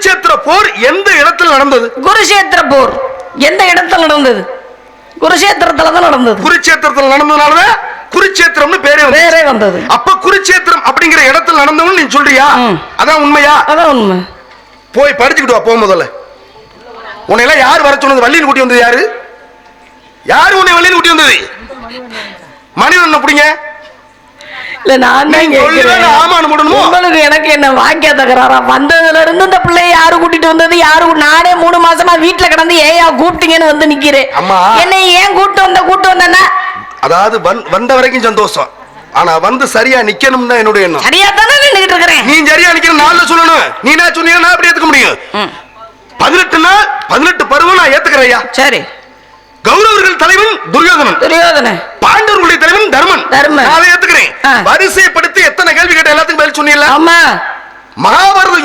குருச்சேத்திர போர் எந்த இடத்தில் நடந்தது? குருஷேத்திர போர் எந்த இடத்துல நடந்தது? குருஷேத்திரத்துல தான் நடந்தது. குருச்சேத்திரத்தில் நடந்ததுனாலதான் குருச்சேத்திரம்னு பேரே வந்தது. அப்ப குருச்சேத்திரம் அப்படிங்கிற இடத்துல நடந்தவன் நீ சொல்றியா? அதான் உண்மையா? அதான் உண்மை. போய் படிச்சுக்கிட்டு வா. போ முதல்ல. உன்னை எல்லாம் யார் வர சொன்னது? வள்ளியின் கூட்டி வந்தது யாரு? யாரு உன்னை வள்ளியின் கூட்டி வந்தது? மணிவண்ணன் பிடிங்க. உங்களுக்கு எனக்கு என்ன வாக்கிய தகராறா? வந்ததுல இருந்து இந்த பிள்ளைய யாரு கூட்டிட்டு வந்தது? யாரு? நானே 3 மாசமா வீட்டுல கிடந்து ஏயா கூப்பிட்டீங்கன்னு வந்து நிக்கிறேன். என்னை ஏன் கூட்டு வந்தேன்னா, அதாவது வந்த வரைக்கும் சந்தோஷம். ஆனா வந்து சரியா நிக்கணும் தான் என்னுடைய எண்ணம். சரியா தானே நின்னுட்டு இருக்கிறேன். நீ சரியா நிக்கிற நாள்ல சொல்லணும். நீ என்ன சொன்னீங்க நான் எப்படி ஏத்துக்க முடியும்? 18 நாள் 18 பருவம் நான் ஏத்துக்கிறேயா. சரி. கௌரவர்கள் தலைவன் துரியோதனன், பாண்டவர்களுடைய தலைவன் தர்மன். நான் ஏத்துக்கிறேன். வரிசைப்படுத்தி எத்தனை கேள்வி கேட்ட எல்லாத்துக்கும் பதில் சொன்னீங்களா? ஆமா. மகாபாரத